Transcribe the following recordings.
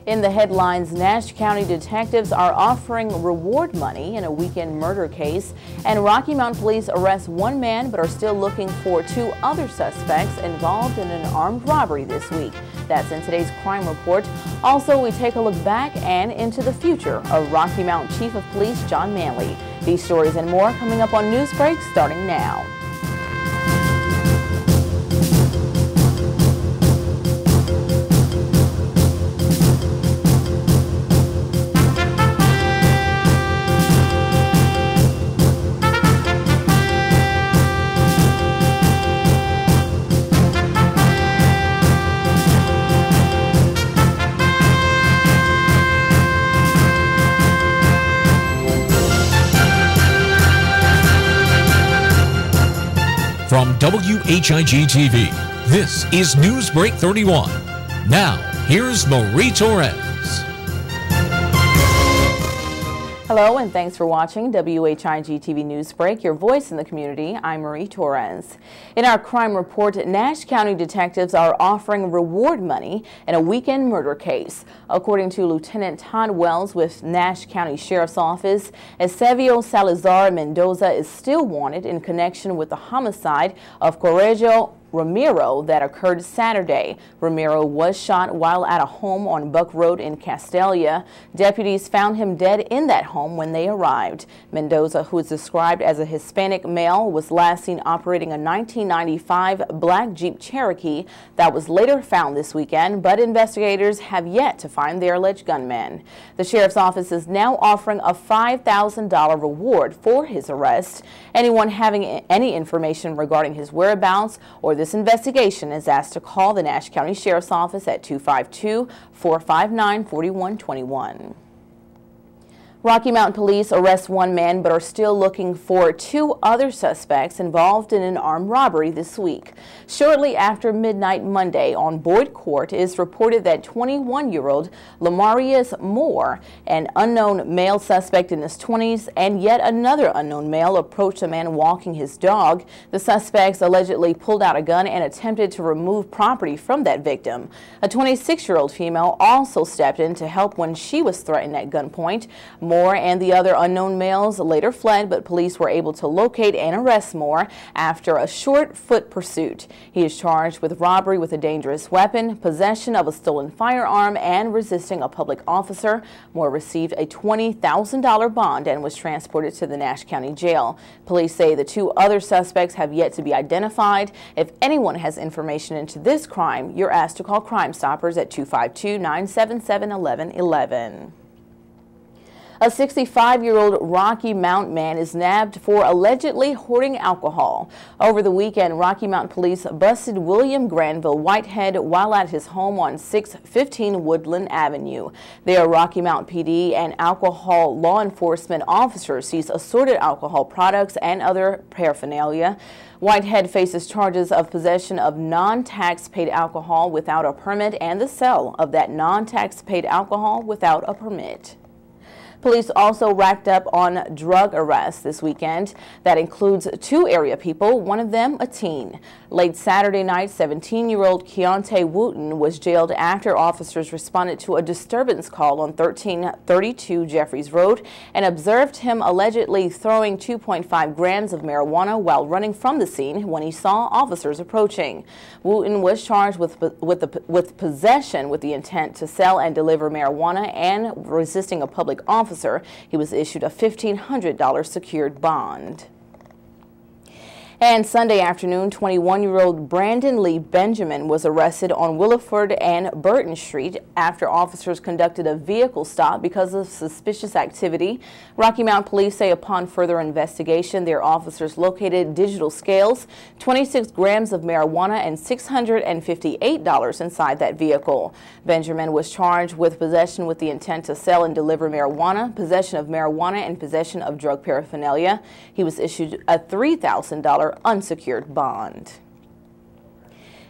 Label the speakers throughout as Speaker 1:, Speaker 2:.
Speaker 1: In the headlines, Nash County detectives are offering reward money in a weekend murder case, and Rocky Mount police arrest one man but are still looking for two other suspects involved in an armed robbery this week. That's in today's crime report. Also, we take a look back and into the future of Rocky Mount Chief of Police John Manley. These stories and more coming up on NewsBreak starting now.
Speaker 2: From WHIG-TV, this is NewsBreak 31. Now, here's Marie Torres.
Speaker 1: Hello and thanks for watching WHIG-TV NewsBreak, your voice in the community. I'm Marie Torres. In our crime report, Nash County detectives are offering reward money in a weekend murder case. According to Lieutenant Todd Wells with Nash County Sheriff's Office, Eusebio Salazar Mendoza is still wanted in connection with the homicide of Corregio Ramiro that occurred Saturday. Ramiro was shot while at a home on Buck Road in Castalia. Deputies found him dead in that home when they arrived. Mendoza, who is described as a Hispanic male, was last seen operating a 1995 black Jeep Cherokee that was later found this weekend, but investigators have yet to find their alleged gunman. The Sheriff's Office is now offering a $5,000 reward for his arrest. Anyone having any information regarding his whereabouts or this investigation is asked to call the Nash County Sheriff's Office at 252-459-4121. Rocky Mount police arrest one man but are still looking for two other suspects involved in an armed robbery this week. Shortly after midnight Monday on Boyd Court, it is reported that 21-year-old Lamarius Moore, an unknown male suspect in his 20s, and yet another unknown male approached a man walking his dog. The suspects allegedly pulled out a gun and attempted to remove property from that victim. A 26-year-old female also stepped in to help when she was threatened at gunpoint. Moore and the other unknown males later fled, but police were able to locate and arrest Moore after a short foot pursuit. He is charged with robbery with a dangerous weapon, possession of a stolen firearm, and resisting a public officer. Moore received a $20,000 bond and was transported to the Nash County Jail. Police say the two other suspects have yet to be identified. If anyone has information into this crime, you're asked to call Crime Stoppers at 252-977-1111. A 65-year-old Rocky Mount man is nabbed for allegedly hoarding alcohol. Over the weekend, Rocky Mount police busted William Granville Whitehead while at his home on 615 Woodland Avenue. There, Rocky Mount PD and alcohol law enforcement officers seized assorted alcohol products and other paraphernalia. Whitehead faces charges of possession of non-tax paid alcohol without a permit and the sale of that non-tax paid alcohol without a permit. Police also racked up on drug arrests this weekend. That includes two area people, one of them a teen. Late Saturday night, 17-year-old Keontae Wooten was jailed after officers responded to a disturbance call on 1332 Jeffries Road and observed him allegedly throwing 2.5 grams of marijuana while running from the scene when he saw officers approaching. Wooten was charged with possession with the intent to sell and deliver marijuana and resisting a public officer. He was issued a $1,500 secured bond. And Sunday afternoon, 21-year-old Brandon Lee Benjamin was arrested on Williford and Burton Street after officers conducted a vehicle stop because of suspicious activity. Rocky Mount police say upon further investigation, their officers located digital scales, 26 grams of marijuana, and $658 inside that vehicle. Benjamin was charged with possession with the intent to sell and deliver marijuana, possession of marijuana, and possession of drug paraphernalia. He was issued a $3,000 unsecured bond.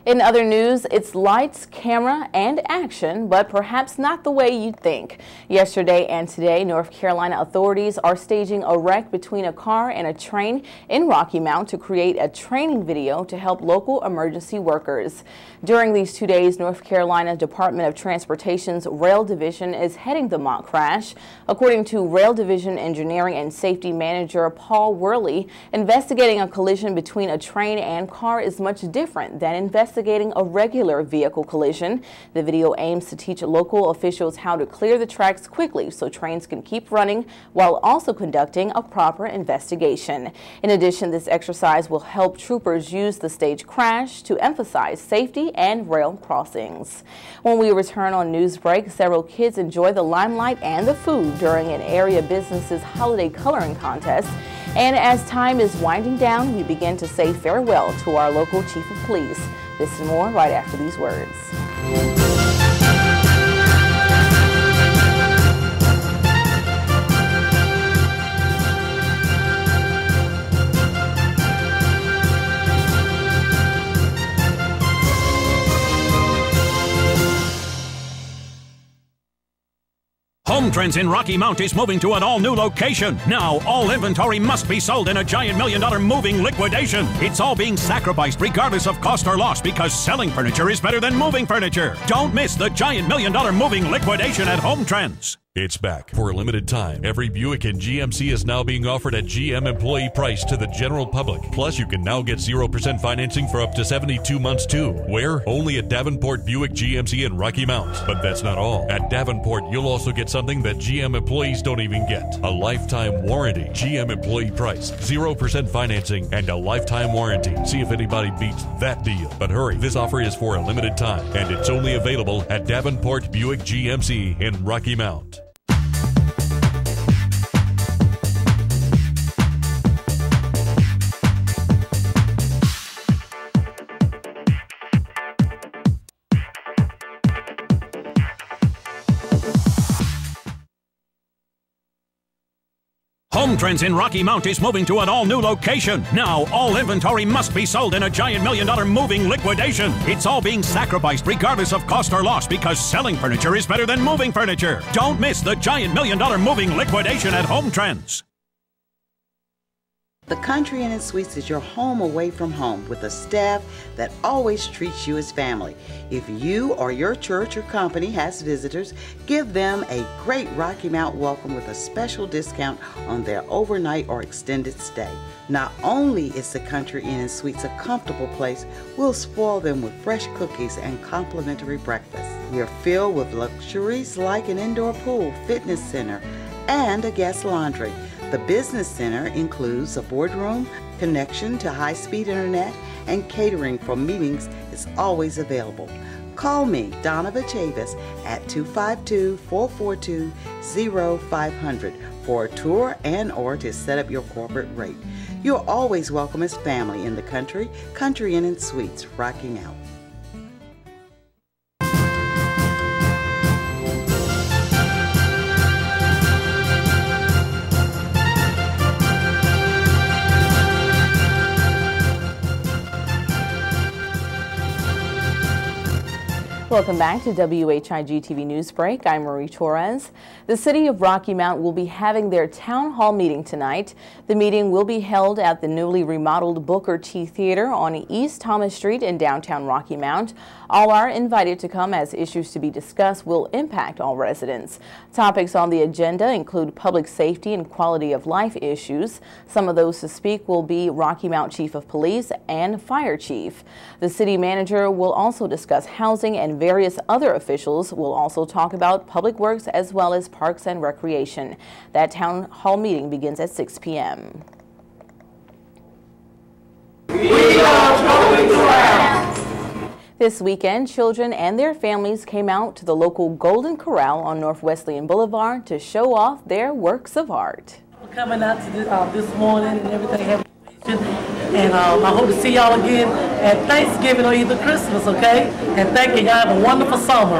Speaker 1: In other news, it's lights, camera, and action, but perhaps not the way you'd think. Yesterday and today, North Carolina authorities are staging a wreck between a car and a train in Rocky Mount to create a training video to help local emergency workers. During these 2 days, North Carolina Department of Transportation's Rail Division is heading the mock crash. According to Rail Division Engineering and Safety Manager Paul Worley, investigating a collision between a train and car is much different than investigating a regular vehicle collision. The video aims to teach local officials how to clear the tracks quickly so trains can keep running while also conducting a proper investigation. In addition, this exercise will help troopers use the stage crash to emphasize safety and rail crossings. When we return on Newsbreak, several kids enjoy the limelight and the food during an area business's holiday coloring contest. And as time is winding down, we begin to say farewell to our local chief of police. This and more right after these words.
Speaker 3: Home Trends in Rocky Mount is moving to an all-new location. Now, all inventory must be sold in a giant $1 million moving liquidation. It's all being sacrificed regardless of cost or loss because selling furniture is better than moving furniture. Don't miss the giant $1 million moving liquidation at Home Trends.
Speaker 2: It's back for a limited time. Every Buick and GMC is now being offered at GM employee price to the general public. Plus, you can now get 0% financing for up to 72 months too. Where? Only at Davenport Buick GMC in Rocky Mount. But that's not all. At Davenport, you'll also get something that GM employees don't even get. A lifetime warranty. GM employee price, 0% financing, and a lifetime warranty. See if anybody beats that deal. But hurry, this offer is for a limited time, and it's only available at Davenport Buick GMC in Rocky Mount.
Speaker 3: Home Trends in Rocky Mount is moving to an all-new location. Now, all inventory must be sold in a giant $1 million moving liquidation. It's all being sacrificed regardless of cost or loss because selling furniture is better than moving furniture. Don't miss the giant $1 million moving liquidation at Home Trends.
Speaker 4: The Country Inn & Suites is your home away from home with a staff that always treats you as family. If you or your church or company has visitors, give them a great Rocky Mount welcome with a special discount on their overnight or extended stay. Not only is the Country Inn & Suites a comfortable place, we'll spoil them with fresh cookies and complimentary breakfast. We're filled with luxuries like an indoor pool, fitness center, and a guest laundry. The Business Center includes a boardroom, connection to high-speed internet, and catering for meetings is always available. Call me, Donna Chavis, at 252-442-0500 for a tour and or to set up your corporate rate. You're always welcome as family in the Country Inn & Suites, Rocky Mount.
Speaker 1: Welcome back to WHIG TV Newsbreak. I'm Marie Torres. The City of Rocky Mount will be having their town hall meeting tonight. The meeting will be held at the newly remodeled Booker T Theater on East Thomas Street in downtown Rocky Mount. All are invited to come as issues to be discussed will impact all residents. Topics on the agenda include public safety and quality of life issues. Some of those to speak will be Rocky Mount Chief of Police and Fire Chief. The city manager will also discuss housing, and various other officials will also talk about public works as well as parks and recreation. That town hall meeting begins at 6 p.m.
Speaker 5: We are going around.
Speaker 1: This weekend, children and their families came out to the local Golden Corral on North Wesleyan Boulevard to show off their works of art.
Speaker 5: We're coming out to this morning and everything. And I hope to see y'all again at Thanksgiving or either Christmas, okay? And thank you. Y'all have a wonderful summer.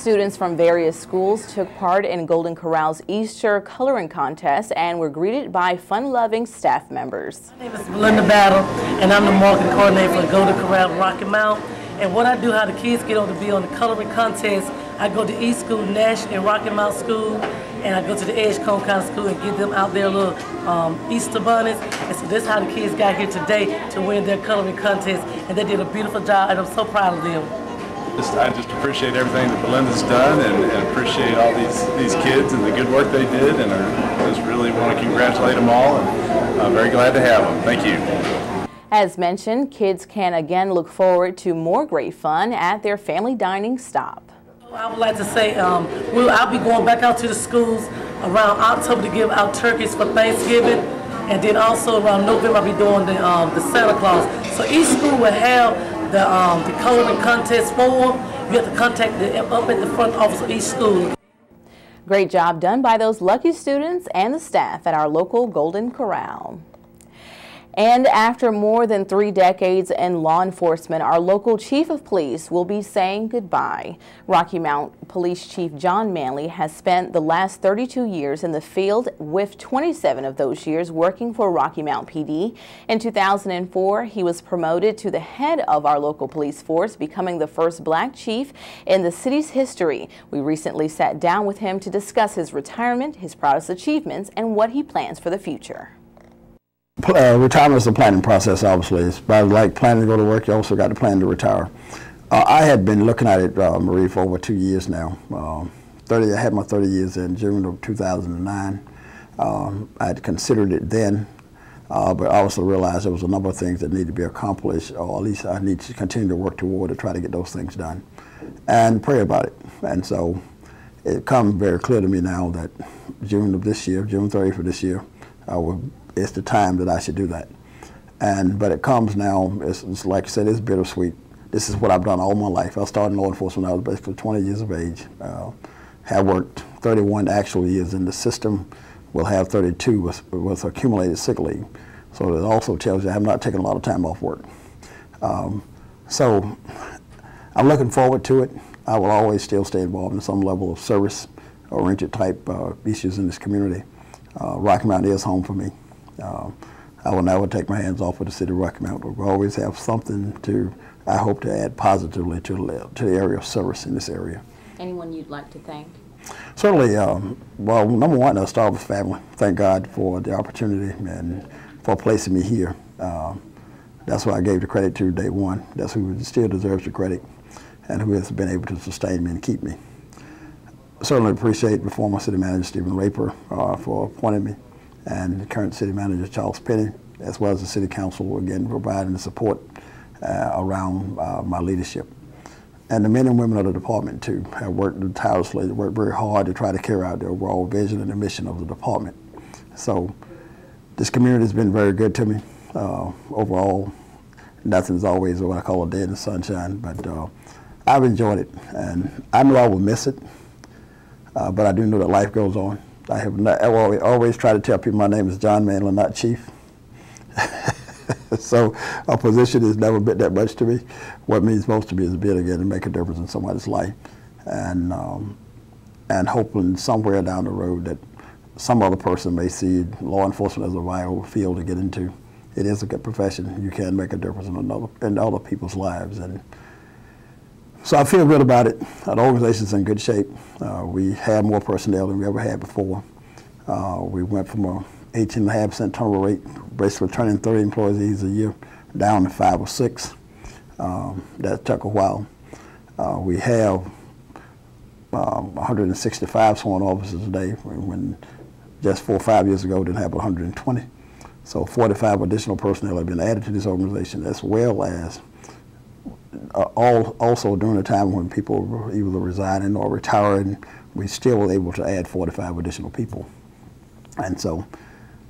Speaker 1: Students from various schools took part in Golden Corral's Easter coloring contest and were greeted by fun-loving staff members.
Speaker 5: My name is Melinda Battle, and I'm the marketing coordinator for Golden Corral Rocky Mount. And what I do, how the kids get on to be on the coloring contest, I go to East School, Nash, and Rocky Mount School, and I go to the Edgecombe County School and get them out their little Easter bunnies. And so this is how the kids got here today to win their coloring contest, and they did a beautiful job, and I'm so proud of them.
Speaker 6: I just appreciate everything that Belinda's done, and appreciate all these kids and the good work they did, and I just really want to congratulate them all, and I'm very glad to have them. Thank you.
Speaker 1: As mentioned, kids can again look forward to more great fun at their family dining stop.
Speaker 5: I would like to say I'll be going back out to the schools around October to give out turkeys for Thanksgiving, and then also around November I'll be doing the Santa Claus. So each school will have the coloring contest form. You have to contact up at the front office of each school.
Speaker 1: Great job done by those lucky students and the staff at our local Golden Corral. And after more than 3 decades in law enforcement, our local chief of police will be saying goodbye. Rocky Mount Police Chief John Manley has spent the last 32 years in the field, with 27 of those years working for Rocky Mount PD. In 2004, he was promoted to the head of our local police force, becoming the first black chief in the city's history. We recently sat down with him to discuss his retirement, his proudest achievements, and what he plans for the future.
Speaker 7: Retirement is a planning process, obviously. It's like planning to go to work, you also got to plan to retire. I had been looking at it, Marie, for over 2 years now. I had my 30 years in June of 2009. I had considered it then, but I also realized there was a number of things that needed to be accomplished, or at least I need to continue to work toward to try to get those things done and pray about it. And so it comes very clear to me now that June of this year, June 30th of this year, it's the time that I should do that. But it comes now, it's like I said, it's bittersweet. This is what I've done all my life. I started in law enforcement when I was basically 20 years of age. Have worked 31 actual years in the system. Will have 32 with accumulated sick leave. So it also tells you I have not taken a lot of time off work. So I'm looking forward to it. I will always still stay involved in some level of service-oriented type issues in this community. Rocky Mount is home for me. I will never take my hands off of the city of Rocky Mount. We'll always have something to, I hope, to add positively to the area of service in this area.
Speaker 1: Anyone you'd like to thank?
Speaker 7: Certainly, well, number one, I'll start with family. Thank God for the opportunity and for placing me here. That's what I gave the credit to day one. That's who still deserves the credit and who has been able to sustain me and keep me. Certainly appreciate the former city manager, Stephen Raper, for appointing me, and the current city manager, Charles Penny, as well as the city council, again, providing the support around my leadership. And the men and women of the department, too, have worked tirelessly, worked very hard to try to carry out the overall vision and the mission of the department. So this community has been very good to me. Overall, nothing's always what I call a day in the sunshine, but I've enjoyed it, and I know I will miss it. But I do know that life goes on. I always try to tell people my name is John Manley, not Chief. So a position has never meant that much to me. What it means most to me is to be able to get and make a difference in somebody's life, and hoping somewhere down the road that some other person may see law enforcement as a vital field to get into. It is a good profession. You can make a difference in other people's lives, and so I feel good about it. The organization's in good shape. We have more personnel than we ever had before. We went from a 18.5% turnover rate, basically turning 30 employees a year, down to 5 or 6. That took a while. We have 165 sworn officers today, when just 4 or 5 years ago we didn't have 120. So 45 additional personnel have been added to this organization, as well as also during the time when people were either resigning or retiring, we still were able to add 45 additional people. And so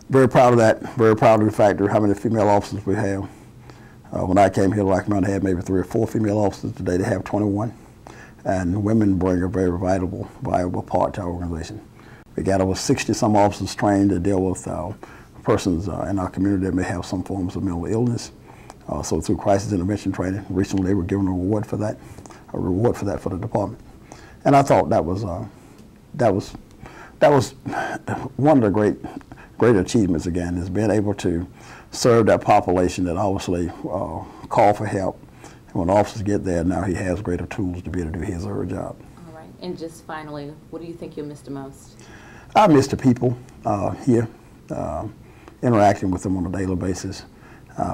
Speaker 7: very proud of that, very proud of the fact of how many female officers we have. When I came here, Rocky Mount had maybe 3 or 4 female officers. Today they have 21. And women bring a very viable part to our organization. We got over 60-some officers trained to deal with persons in our community that may have some forms of mental illness. So through crisis intervention training, recently they were given a reward for that for the department. And I thought that was one of the great achievements again, is being able to serve that population that obviously call for help. And when officers get there, now he has greater tools to be able to do his or her job.
Speaker 1: All right. And just finally, what do you think you'll miss the most?
Speaker 7: I miss the people here, interacting with them on a daily basis.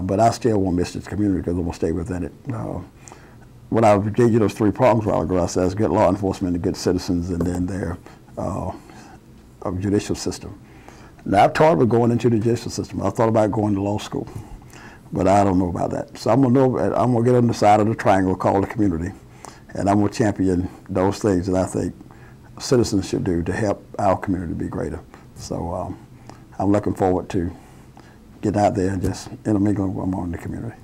Speaker 7: But I still won't miss this community because I'm going to stay within it. When I gave you those 3 prongs a while ago, I said it's good law enforcement and good citizens, and then their judicial system. Now, I've thought about going into the judicial system. I thought about going to law school, but I don't know about that. So I'm gonna get on the side of the triangle called the community, and I'm gonna champion those things that I think citizens should do to help our community be greater. So I'm looking forward to getting out there and just intermingling among the community.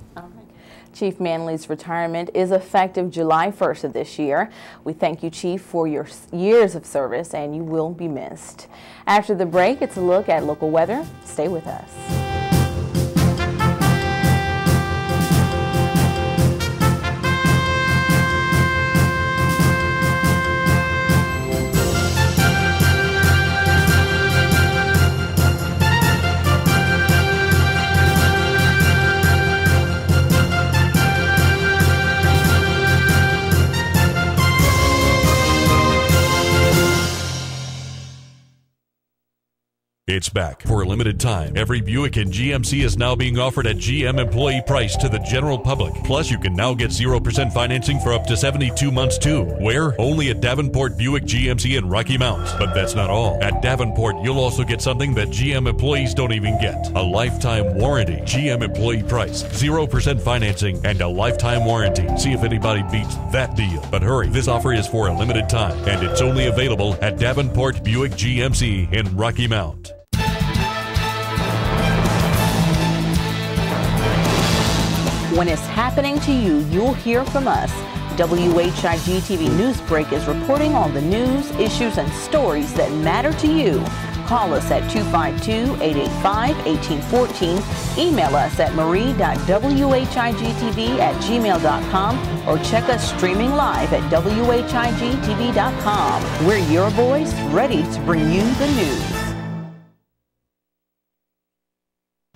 Speaker 1: Chief Manley's retirement is effective July 1st of this year. We thank you, Chief, for your years of service, and you will be missed. After the break, it's a look at local weather. Stay with us.
Speaker 2: It's back for a limited time. Every Buick and GMC is now being offered at GM employee price to the general public. Plus, you can now get 0% financing for up to 72 months too. Where? Only at Davenport Buick GMC in Rocky Mount. But that's not all. At Davenport, you'll also get something that GM employees don't even get. A lifetime warranty. GM employee price, 0% financing, and a lifetime warranty. See if anybody beats that deal. But hurry, this offer is for a limited time, and it's only available at Davenport Buick GMC in Rocky Mount.
Speaker 1: When it's happening to you, you'll hear from us. WHIG TV NewsBreak is reporting on the news, issues, and stories that matter to you. Call us at 252-885-1814. Email us at marie.whigtv@gmail.com or check us streaming live at whigtv.com. We're your voice, ready to bring you the news.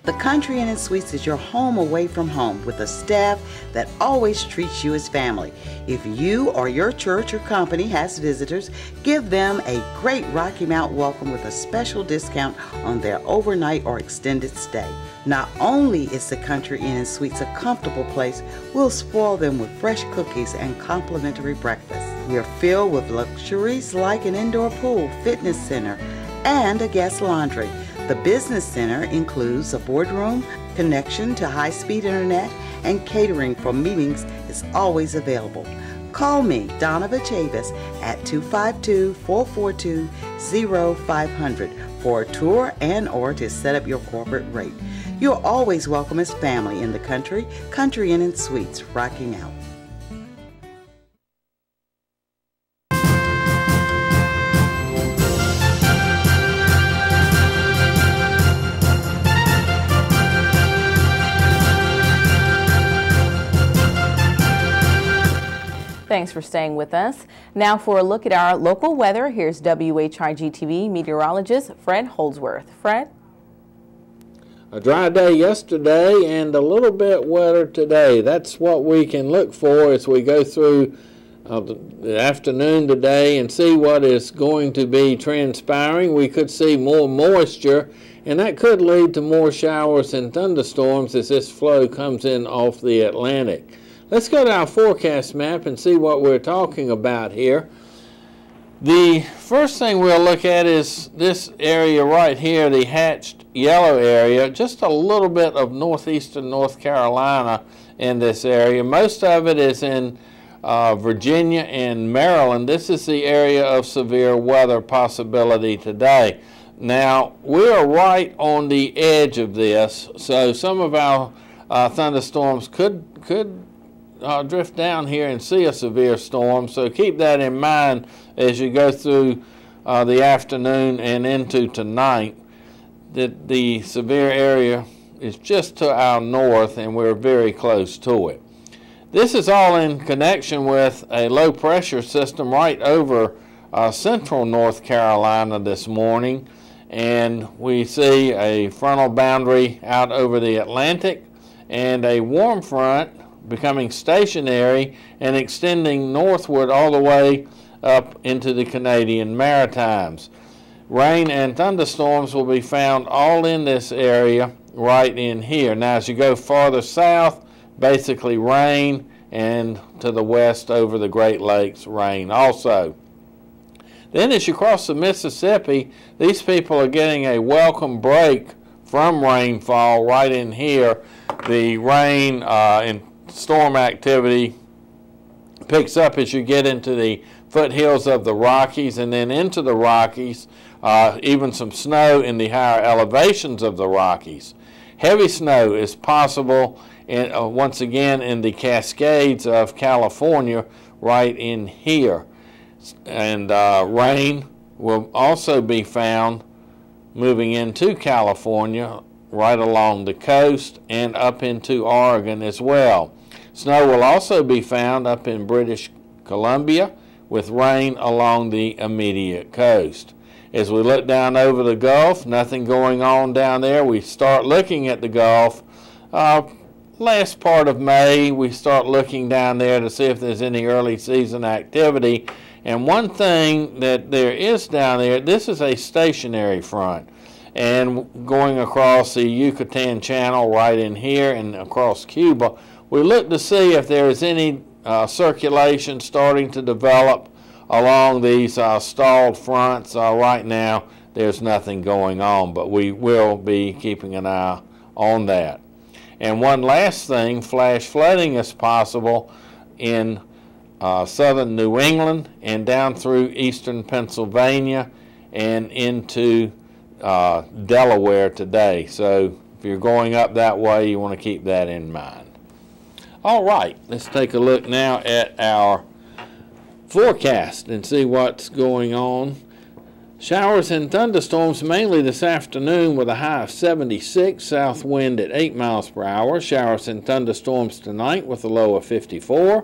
Speaker 4: The Country Inn & Suites is your home away from home with a staff that always treats you as family. If you or your church or company has visitors, give them a great Rocky Mount welcome with a special discount on their overnight or extended stay. Not only is the Country Inn & Suites a comfortable place, we'll spoil them with fresh cookies and complimentary breakfast. We are filled with luxuries like an indoor pool, fitness center, and a guest laundry. The Business Center includes a boardroom, connection to high-speed internet, and catering for meetings is always available. Call me, Donna Chavis, at 252-442-0500 for a tour and or to set up your corporate rate. You're always welcome as family in the Country Inn & Suites, Rocky Mount.
Speaker 1: Thanks for staying with us. Now for a look at our local weather, here's WHIG TV meteorologist Fred Holdsworth. Fred?
Speaker 8: A dry day yesterday and a little bit wetter today. That's what we can look for as we go through the afternoon today and see what is going to be transpiring. We could see more moisture, and that could lead to more showers and thunderstorms as this flow comes in off the Atlantic. Let's go to our forecast map and see what we're talking about here. The first thing we'll look at is this area right here, the hatched yellow area, just a little bit of northeastern North Carolina in this area. Most of it is in Virginia and Maryland. This is the area of severe weather possibility today. Now, we're right on the edge of this, so some of our thunderstorms could drift down here and see a severe storm, so keep that in mind as you go through the afternoon and into tonight, that the severe area is just to our north and we're very close to it. This is all in connection with a low pressure system right over central North Carolina this morning, and we see a frontal boundary out over the Atlantic and a warm front becoming stationary and extending northward all the way up into the Canadian Maritimes. Rain and thunderstorms will be found all in this area right in here. Now as you go farther south, basically rain, and to the west over the Great Lakes, rain also. Then as you cross the Mississippi, these people are getting a welcome break from rainfall right in here. The rain and storm activity picks up as you get into the foothills of the Rockies and then into the Rockies, even some snow in the higher elevations of the Rockies. Heavy snow is possible once again in the Cascades of California right in here. And rain will also be found moving into California right along the coast and up into Oregon as well. Snow will also be found up in British Columbia with rain along the immediate coast. As we look down over the Gulf, nothing going on down there. We start looking at the Gulf. Last part of May, we start looking down there to see if there's any early season activity. And one thing that there is down there, this is a stationary front. And going across the Yucatan Channel right in here and across Cuba, we look to see if there is any circulation starting to develop along these stalled fronts. Right now, there's nothing going on, but we will be keeping an eye on that. And one last thing, flash flooding is possible in southern New England and down through eastern Pennsylvania and into Delaware today. So if you're going up that way, you want to keep that in mind. All right, let's take a look now at our forecast and see what's going on. Showers and thunderstorms mainly this afternoon with a high of 76, south wind at 8 miles per hour. Showers and thunderstorms tonight with a low of 54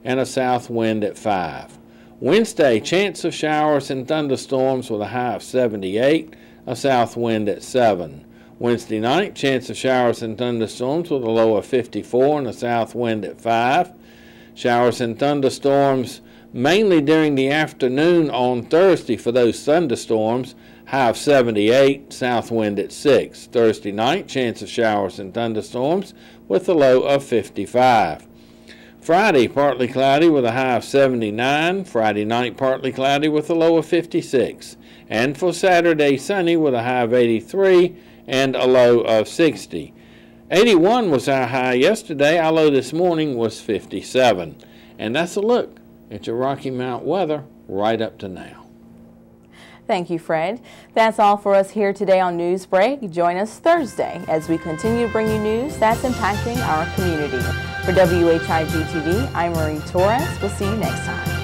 Speaker 8: and a south wind at 5. Wednesday, chance of showers and thunderstorms with a high of 78, a south wind at 7. Wednesday night, chance of showers and thunderstorms with a low of 54 and a south wind at 5. Showers and thunderstorms mainly during the afternoon on Thursday for those thunderstorms, high of 78, south wind at 6. Thursday night, chance of showers and thunderstorms with a low of 55. Friday, partly cloudy with a high of 79. Friday night, partly cloudy with a low of 56. And for Saturday, sunny with a high of 83 and a low of 60. 81 was our high yesterday. Our low this morning was 57. And that's a look at your Rocky Mount weather right up to now.
Speaker 1: Thank you, Fred. That's all for us here today on NewsBreak. Join us Thursday as we continue to bring you news that's impacting our community. For WHIG TV, I'm Marie Torres. We'll see you next time.